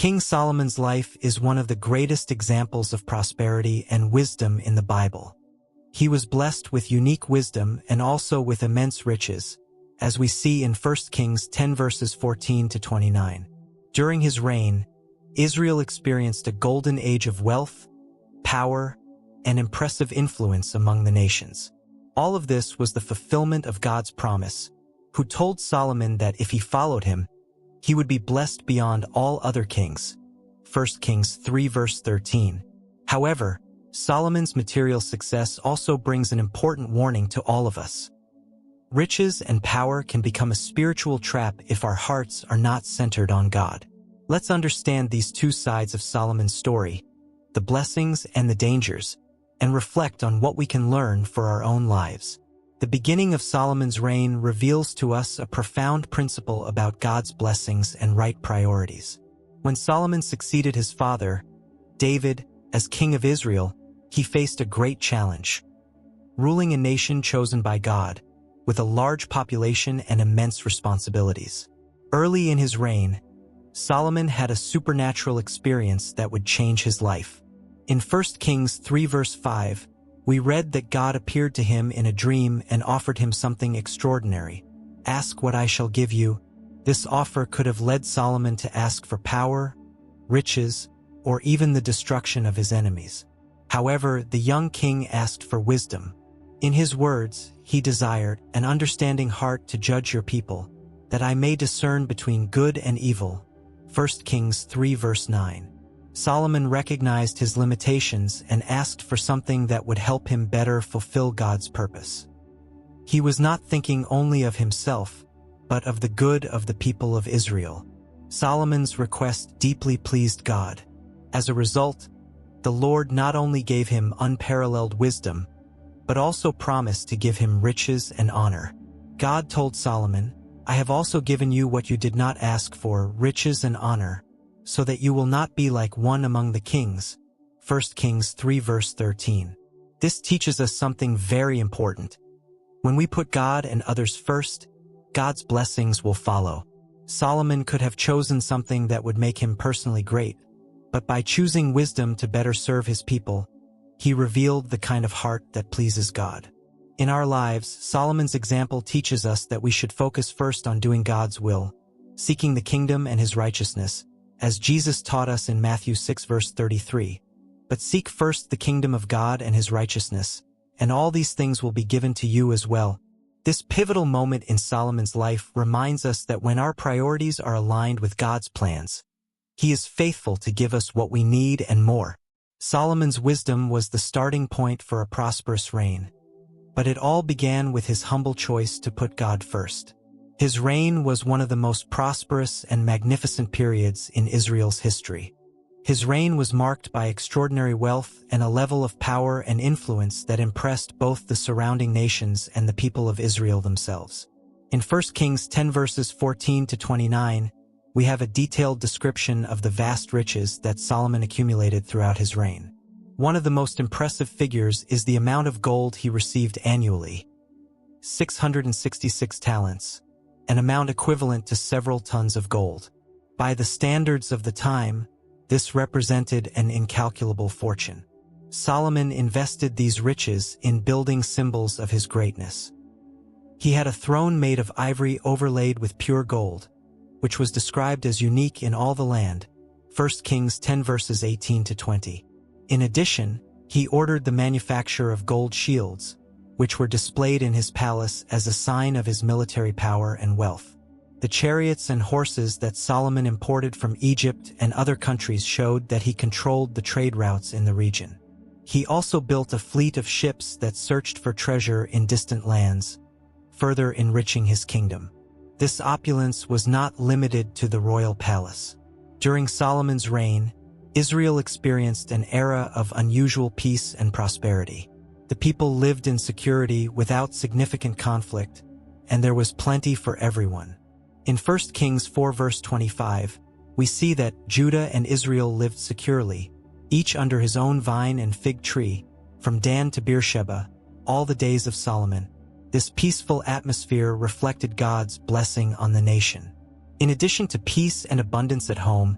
King Solomon's life is one of the greatest examples of prosperity and wisdom in the Bible. He was blessed with unique wisdom and also with immense riches, as we see in 1 Kings 10 verses 14 to 29. During his reign, Israel experienced a golden age of wealth, power, and impressive influence among the nations. All of this was the fulfillment of God's promise, who told Solomon that if he followed him, he would be blessed beyond all other kings. 1 Kings 3 verse 13. However, Solomon's material success also brings an important warning to all of us. Riches and power can become a spiritual trap if our hearts are not centered on God. Let's understand these two sides of Solomon's story, the blessings and the dangers, and reflect on what we can learn for our own lives. The beginning of Solomon's reign reveals to us a profound principle about God's blessings and right priorities. When Solomon succeeded his father, David, as king of Israel, he faced a great challenge. Ruling a nation chosen by God, with a large population and immense responsibilities. Early in his reign, Solomon had a supernatural experience that would change his life. In 1 Kings 3 verse 5, we read that God appeared to him in a dream and offered him something extraordinary. "Ask what I shall give you." This offer could have led Solomon to ask for power, riches, or even the destruction of his enemies. However, the young king asked for wisdom. In his words, he desired an understanding heart to judge your people, that I may discern between good and evil. 1 Kings 3 verse 9. Solomon recognized his limitations and asked for something that would help him better fulfill God's purpose. He was not thinking only of himself, but of the good of the people of Israel. Solomon's request deeply pleased God. As a result, the Lord not only gave him unparalleled wisdom, but also promised to give him riches and honor. God told Solomon, "I have also given you what you did not ask for, riches and honor, so that you will not be like one among the kings." 1 Kings 3 verse 13. This teaches us something very important. When we put God and others first, God's blessings will follow. Solomon could have chosen something that would make him personally great, but by choosing wisdom to better serve his people, he revealed the kind of heart that pleases God. In our lives, Solomon's example teaches us that we should focus first on doing God's will, seeking the kingdom and his righteousness, as Jesus taught us in Matthew 6 verse 33. But seek first the kingdom of God and his righteousness, and all these things will be given to you as well. This pivotal moment in Solomon's life reminds us that when our priorities are aligned with God's plans, he is faithful to give us what we need and more. Solomon's wisdom was the starting point for a prosperous reign, but it all began with his humble choice to put God first. His reign was one of the most prosperous and magnificent periods in Israel's history. His reign was marked by extraordinary wealth and a level of power and influence that impressed both the surrounding nations and the people of Israel themselves. In 1 Kings 10 verses 14 to 29, we have a detailed description of the vast riches that Solomon accumulated throughout his reign. One of the most impressive figures is the amount of gold he received annually: 666 talents, an amount equivalent to several tons of gold. By the standards of the time, this represented an incalculable fortune. Solomon invested these riches in building symbols of his greatness. He had a throne made of ivory overlaid with pure gold, which was described as unique in all the land, 1 Kings 10 verses 18 to 20. In addition, he ordered the manufacture of gold shields, which were displayed in his palace as a sign of his military power and wealth. The chariots and horses that Solomon imported from Egypt and other countries showed that he controlled the trade routes in the region. He also built a fleet of ships that searched for treasure in distant lands, further enriching his kingdom. This opulence was not limited to the royal palace. During Solomon's reign, Israel experienced an era of unusual peace and prosperity. The people lived in security without significant conflict, and there was plenty for everyone. In 1 Kings 4 verse 25, we see that Judah and Israel lived securely, each under his own vine and fig tree, from Dan to Beersheba, all the days of Solomon. This peaceful atmosphere reflected God's blessing on the nation. In addition to peace and abundance at home,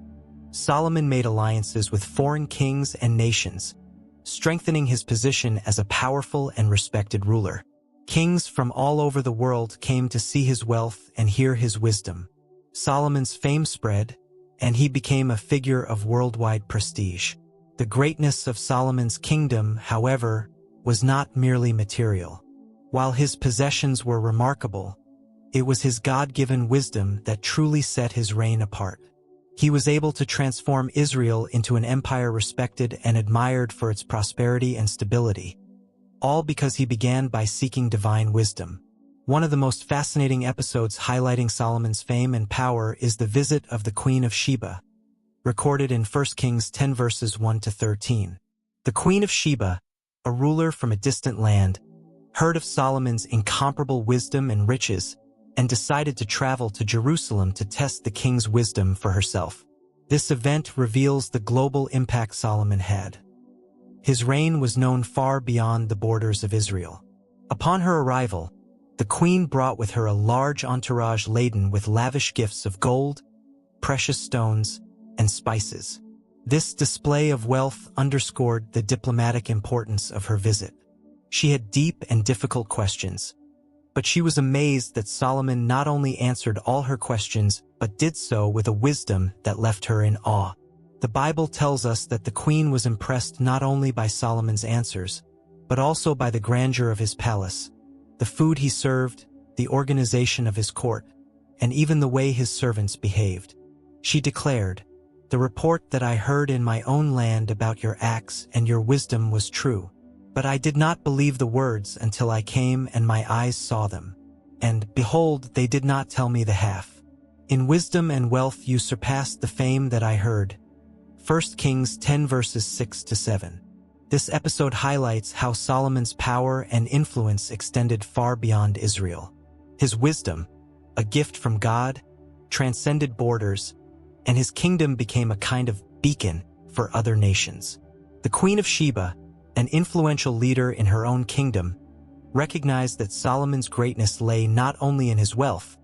Solomon made alliances with foreign kings and nations, strengthening his position as a powerful and respected ruler. Kings from all over the world came to see his wealth and hear his wisdom. Solomon's fame spread, and he became a figure of worldwide prestige. The greatness of Solomon's kingdom, however, was not merely material. While his possessions were remarkable, it was his God-given wisdom that truly set his reign apart. He was able to transform Israel into an empire respected and admired for its prosperity and stability, all because he began by seeking divine wisdom. One of the most fascinating episodes highlighting Solomon's fame and power is the visit of the Queen of Sheba, recorded in 1 Kings 10 verses 1 to 13. The Queen of Sheba, a ruler from a distant land, heard of Solomon's incomparable wisdom and riches and decided to travel to Jerusalem to test the king's wisdom for herself. This event reveals the global impact Solomon had. His reign was known far beyond the borders of Israel. Upon her arrival, the queen brought with her a large entourage laden with lavish gifts of gold, precious stones, and spices. This display of wealth underscored the diplomatic importance of her visit. She had deep and difficult questions, but she was amazed that Solomon not only answered all her questions, but did so with a wisdom that left her in awe. The Bible tells us that the queen was impressed not only by Solomon's answers, but also by the grandeur of his palace, the food he served, the organization of his court, and even the way his servants behaved. She declared, "The report that I heard in my own land about your acts and your wisdom was true. But I did not believe the words until I came and my eyes saw them. And, behold, they did not tell me the half. In wisdom and wealth you surpassed the fame that I heard." 1 Kings 10 verses 6 to 7. This episode highlights how Solomon's power and influence extended far beyond Israel. His wisdom, a gift from God, transcended borders, and his kingdom became a kind of beacon for other nations. The Queen of Sheba, an influential leader in her own kingdom, recognized that Solomon's greatness lay not only in his wealth,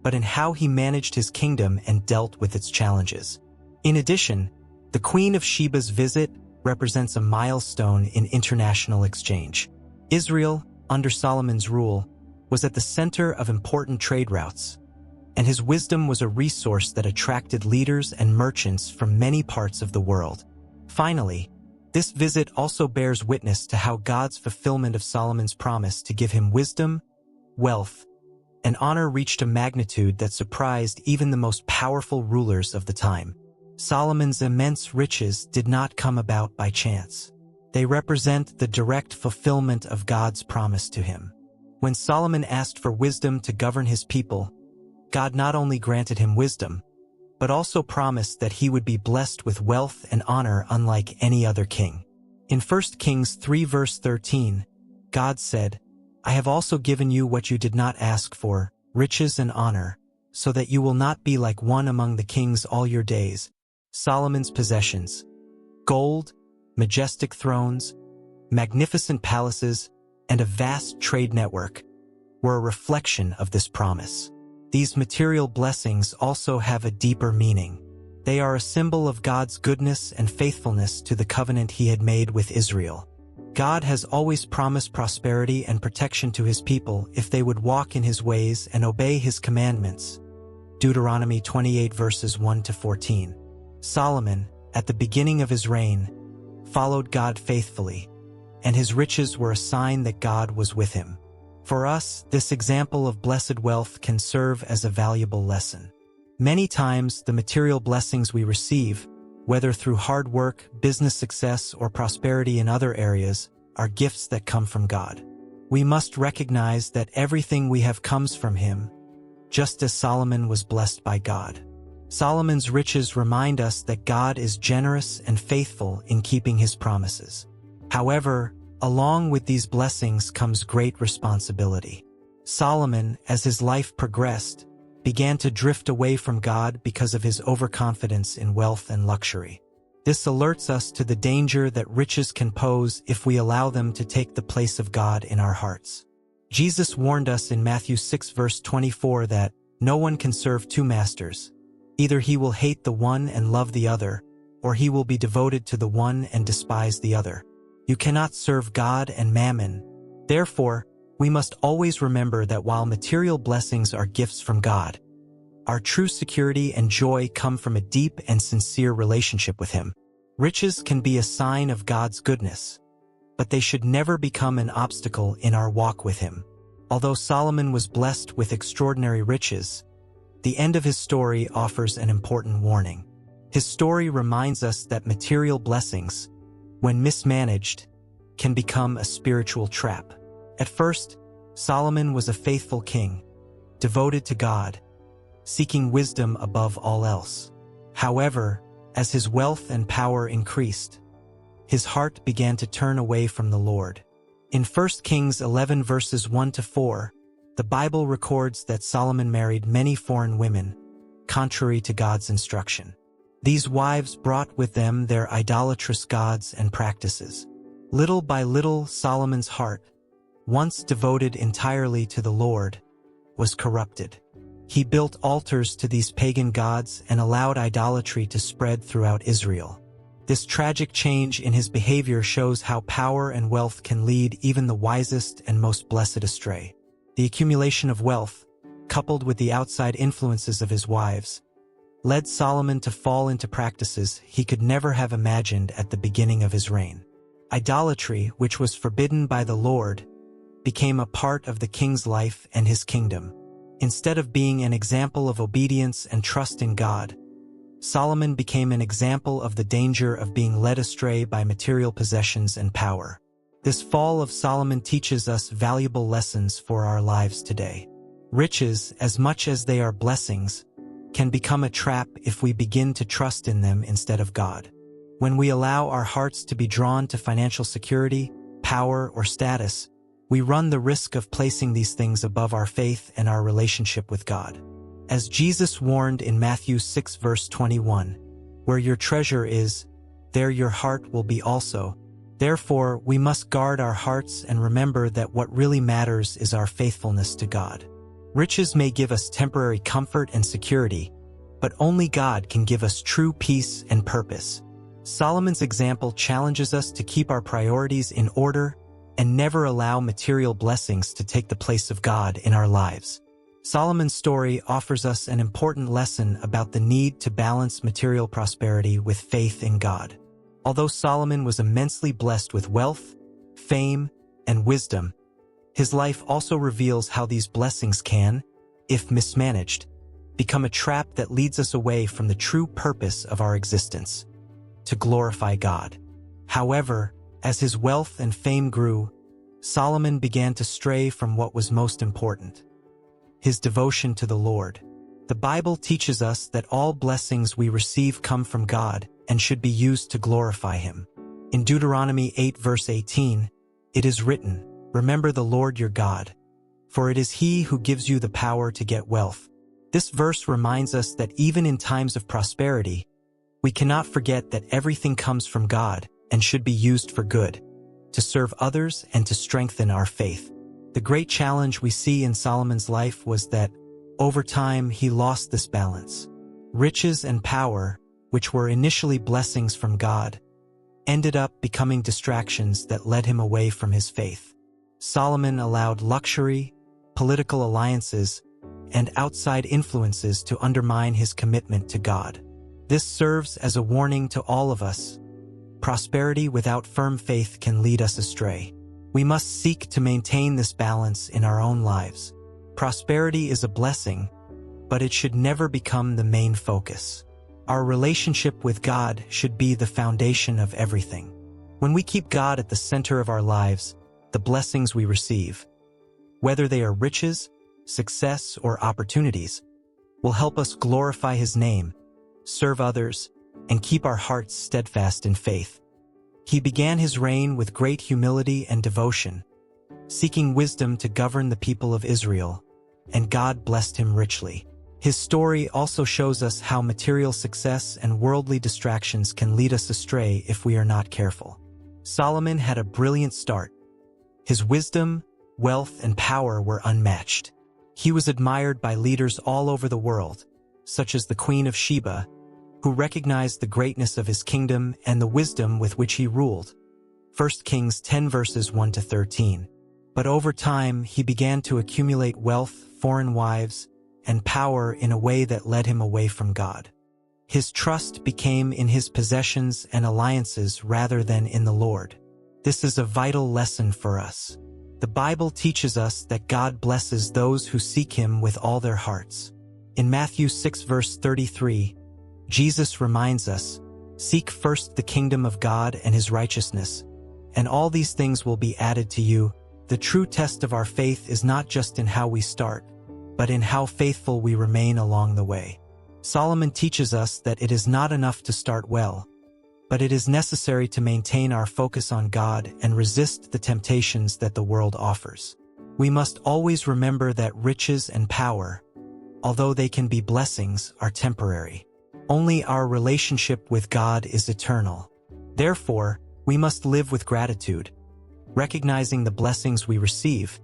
but in how he managed his kingdom and dealt with its challenges. In addition, the Queen of Sheba's visit represents a milestone in international exchange. Israel, under Solomon's rule, was at the center of important trade routes, and his wisdom was a resource that attracted leaders and merchants from many parts of the world. Finally, this visit also bears witness to how God's fulfillment of Solomon's promise to give him wisdom, wealth, and honor reached a magnitude that surprised even the most powerful rulers of the time. Solomon's immense riches did not come about by chance. They represent the direct fulfillment of God's promise to him. When Solomon asked for wisdom to govern his people, God not only granted him wisdom, but also promised that he would be blessed with wealth and honor unlike any other king. In 1 Kings 3 verse 13, God said, "I have also given you what you did not ask for, riches and honor, so that you will not be like one among the kings all your days." Solomon's possessions, gold, majestic thrones, magnificent palaces, and a vast trade network, were a reflection of this promise. These material blessings also have a deeper meaning. They are a symbol of God's goodness and faithfulness to the covenant he had made with Israel. God has always promised prosperity and protection to his people if they would walk in his ways and obey his commandments. Deuteronomy 28 verses 1 to 14. Solomon, at the beginning of his reign, followed God faithfully, and his riches were a sign that God was with him. For us, this example of blessed wealth can serve as a valuable lesson. Many times, the material blessings we receive, whether through hard work, business success, or prosperity in other areas, are gifts that come from God. We must recognize that everything we have comes from him, just as Solomon was blessed by God. Solomon's riches remind us that God is generous and faithful in keeping his promises. However, along with these blessings comes great responsibility. Solomon, as his life progressed, began to drift away from God because of his overconfidence in wealth and luxury. This alerts us to the danger that riches can pose if we allow them to take the place of God in our hearts. Jesus warned us in Matthew 6 verse 24 that no one can serve two masters. Either he will hate the one and love the other, or he will be devoted to the one and despise the other. You cannot serve God and mammon. Therefore, we must always remember that while material blessings are gifts from God, our true security and joy come from a deep and sincere relationship with Him. Riches can be a sign of God's goodness, but they should never become an obstacle in our walk with Him. Although Solomon was blessed with extraordinary riches, the end of his story offers an important warning. His story reminds us that material blessings, when mismanaged, can become a spiritual trap. At first, Solomon was a faithful king, devoted to God, seeking wisdom above all else. However, as his wealth and power increased, his heart began to turn away from the Lord. In 1 Kings 11 verses 1-4, the Bible records that Solomon married many foreign women, contrary to God's instruction. These wives brought with them their idolatrous gods and practices. Little by little, Solomon's heart, once devoted entirely to the Lord, was corrupted. He built altars to these pagan gods and allowed idolatry to spread throughout Israel. This tragic change in his behavior shows how power and wealth can lead even the wisest and most blessed astray. The accumulation of wealth, coupled with the outside influences of his wives, led Solomon to fall into practices he could never have imagined at the beginning of his reign. Idolatry, which was forbidden by the Lord, became a part of the king's life and his kingdom. Instead of being an example of obedience and trust in God, Solomon became an example of the danger of being led astray by material possessions and power. This fall of Solomon teaches us valuable lessons for our lives today. Riches, as much as they are blessings, can become a trap if we begin to trust in them instead of God. When we allow our hearts to be drawn to financial security, power, or status, we run the risk of placing these things above our faith and our relationship with God. As Jesus warned in Matthew 6 verse 21, "Where your treasure is, there your heart will be also." Therefore, we must guard our hearts and remember that what really matters is our faithfulness to God. Riches may give us temporary comfort and security, but only God can give us true peace and purpose. Solomon's example challenges us to keep our priorities in order and never allow material blessings to take the place of God in our lives. Solomon's story offers us an important lesson about the need to balance material prosperity with faith in God. Although Solomon was immensely blessed with wealth, fame, and wisdom, his life also reveals how these blessings can, if mismanaged, become a trap that leads us away from the true purpose of our existence, to glorify God. However, as his wealth and fame grew, Solomon began to stray from what was most important: his devotion to the Lord. The Bible teaches us that all blessings we receive come from God and should be used to glorify Him. In Deuteronomy 8 verse 18, it is written, "Remember the Lord your God, for it is He who gives you the power to get wealth." This verse reminds us that even in times of prosperity, we cannot forget that everything comes from God and should be used for good, to serve others and to strengthen our faith. The great challenge we see in Solomon's life was that, over time, he lost this balance. Riches and power, which were initially blessings from God, ended up becoming distractions that led him away from his faith. Solomon allowed luxury, political alliances, and outside influences to undermine his commitment to God. This serves as a warning to all of us. Prosperity without firm faith can lead us astray. We must seek to maintain this balance in our own lives. Prosperity is a blessing, but it should never become the main focus. Our relationship with God should be the foundation of everything. When we keep God at the center of our lives, the blessings we receive, whether they are riches, success, or opportunities, will help us glorify His name, serve others, and keep our hearts steadfast in faith. He began his reign with great humility and devotion, seeking wisdom to govern the people of Israel, and God blessed him richly. His story also shows us how material success and worldly distractions can lead us astray if we are not careful. Solomon had a brilliant start. His wisdom, wealth, and power were unmatched. He was admired by leaders all over the world, such as the Queen of Sheba, who recognized the greatness of his kingdom and the wisdom with which he ruled. 1 Kings 10 verses 1 to 13. But over time, he began to accumulate wealth, foreign wives, and power in a way that led him away from God. His trust became in his possessions and alliances rather than in the Lord. This is a vital lesson for us. The Bible teaches us that God blesses those who seek him with all their hearts. In Matthew 6 verse 33, Jesus reminds us, "Seek first the kingdom of God and his righteousness, and all these things will be added to you." The true test of our faith is not just in how we start, but in how faithful we remain along the way. Solomon teaches us that it is not enough to start well, but it is necessary to maintain our focus on God and resist the temptations that the world offers. We must always remember that riches and power, although they can be blessings, are temporary. Only our relationship with God is eternal. Therefore, we must live with gratitude, recognizing the blessings we receive,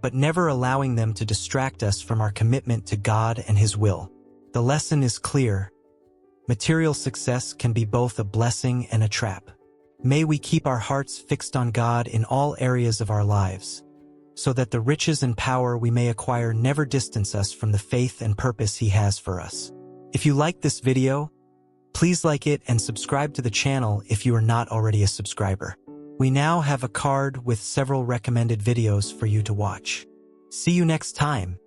but never allowing them to distract us from our commitment to God and his will. The lesson is clear. Material success can be both a blessing and a trap. May we keep our hearts fixed on God in all areas of our lives, so that the riches and power we may acquire never distance us from the faith and purpose he has for us. If you like this video, please like it and subscribe to the channel if you are not already a subscriber. We now have a card with several recommended videos for you to watch. See you next time.